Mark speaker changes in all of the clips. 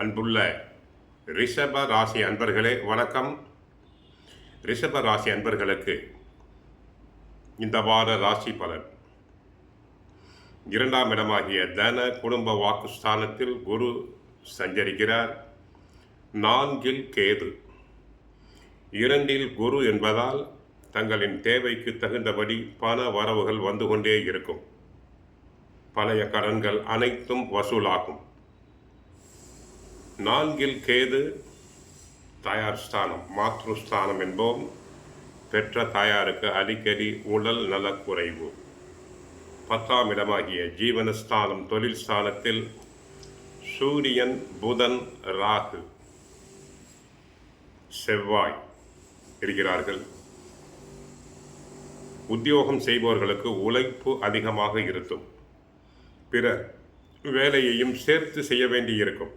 Speaker 1: அன்புள்ள ரிஷப ராசி அன்பர்களே வணக்கம். ரிஷப ராசி அன்பர்களுக்கு இந்த வார ராசி பலன். 2ஆம் இடமாகிய தன குடும்ப வாக்குஸ்தானத்தில் குரு சஞ்சரிக்கிறார். 4இல் கேது, 2இல் குரு என்பதால் தங்களின் தேவைக்கு தகுந்தபடி பண வரவுகள் வந்து கொண்டே இருக்கும். பழைய கடன்கள் அனைத்தும் வசூலாகும். 4இல் கேது தாயார் ஸ்தானம், மாத்ருஸ்தானம் என்போம். பெற்ற தாயாருக்கு அடிக்கடி உடல் நலக்குறைவு. 10ஆம் இடமாகிய ஜீவனஸ்தானம், தொழில் ஸ்தானத்தில் சூரியன், புதன், ராகு, செவ்வாய் இருக்கிறார்கள். உத்தியோகம் செய்பவர்களுக்கு உழைப்பு அதிகமாக இருக்கும். பிற வேலையையும் சேர்த்து செய்ய வேண்டியிருக்கும்.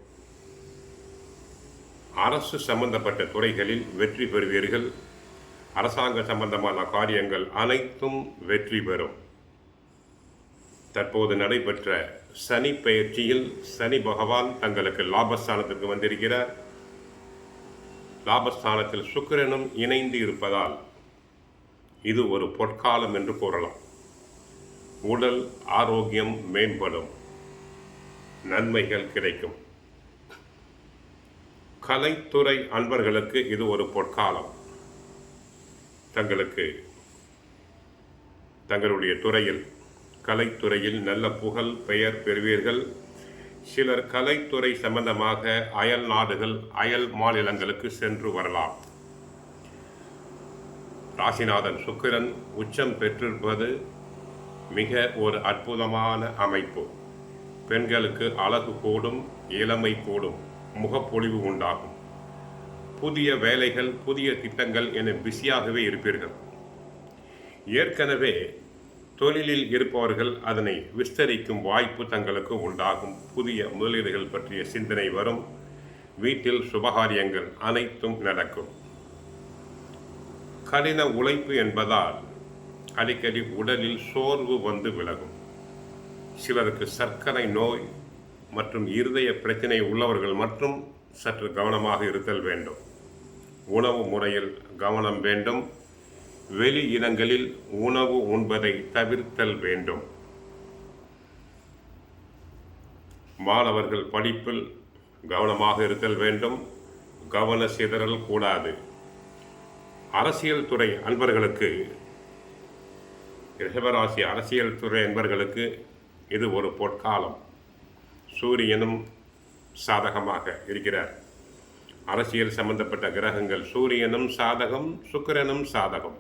Speaker 1: அரசு சம்பந்தப்பட்ட துறைகளில் வெற்றி பெறுவீர்கள். அரசாங்க சம்பந்தமான காரியங்கள் அனைத்தும் வெற்றி பெறும். தற்போது நடைபெற்ற சனி பெயர்ச்சியில் சனி பகவான் தங்களுக்கு லாபஸ்தானத்திற்கு வந்திருக்கிறார். லாபஸ்தானத்தில் சுக்கிரனும் இணைந்து இருப்பதால் இது ஒரு பொற்காலம் என்று கூறலாம். உடல் ஆரோக்கியம் மேம்படும், நன்மைகள் கிடைக்கும். கலைத்துறை அன்பர்களுக்கு இது ஒரு பொற்காலம். தங்களுடைய துறையில், கலைத்துறையில் நல்ல புகழ் பெயர் பெறுவீர்கள். சிலர் கலைத்துறை சம்பந்தமாக அயல் நாடுகள், அயல் மாநிலங்களுக்கு சென்று வரலாம். ராசிநாதன் சுக்கிரன் உச்சம் பெற்றிருப்பது மிக ஒரு அற்புதமான அமைப்பு. பெண்களுக்கு அழகு கூடும், இளமை கூடும், முகப்பொழிவு உண்டாகும். புதிய வேலைகள், புதிய திட்டங்கள் என பிஸியாகவே இருப்பீர்கள். ஏற்கனவே தொழிலில் இருப்பவர்கள் அதனை விஸ்தரிக்கும் வாய்ப்பு தங்களுக்கு உண்டாகும். புதிய முதலீடுகள் பற்றிய சிந்தனை வரும். வீட்டில் சுபகாரியங்கள் அனைத்தும் நடக்கும். கடின உழைப்பு என்பதால் அடிக்கடி உடலில் சோர்வு வந்து விலகும். சிலருக்கு சர்க்கரை நோய் மற்றும் இருதய பிரச்சனை உள்ளவர்கள் மற்றும் சற்று கவனமாக இருத்தல் வேண்டும். உணவு முறையில் கவனம் வேண்டும். வெளி இடங்களில் உணவு உண்பதை தவிர்த்தல் வேண்டும். மாணவர்கள் படிப்பில் கவனமாக இருத்தல் வேண்டும். கவன சிதறல் கூடாது. அரசியல் துறை அன்பர்களுக்கு, ரிஷபராசி அரசியல் துறை அன்பர்களுக்கு இது ஒரு பொற்காலம். சூரியனும் சாதகமாக இருக்கிறார். அரசியல் சம்பந்தப்பட்ட கிரகங்கள் சூரியனும் சாதகம், சுக்கிரனும் சாதகம்.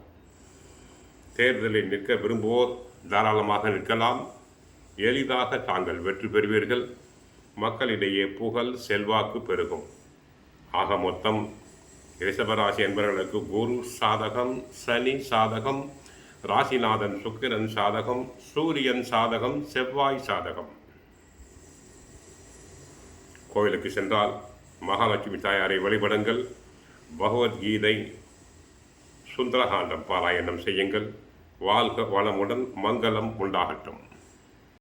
Speaker 1: தேர்தலில் நிற்க விரும்புவோர் தாராளமாக நிற்கலாம். எளிதாக தாங்கள் வெற்றி பெறுவீர்கள். மக்களிடையே புகழ், செல்வாக்கு பெருகும். ஆக மொத்தம் ரிஷபராசி என்பவர்களுக்கு குரு சாதகம், சனி சாதகம், ராசிநாதன் சுக்கிரன் சாதகம், சூரியன் சாதகம், செவ்வாய் சாதகம். கோவிலுக்கு சென்றால் மகாலட்சுமி தாயாரை வழிபடுங்கள். பகவத்கீதை, சுந்தரகாண்டம் பாராயணம் செய்யுங்கள். வாழ்க வளமுடன், மங்களம் உண்டாகட்டும்.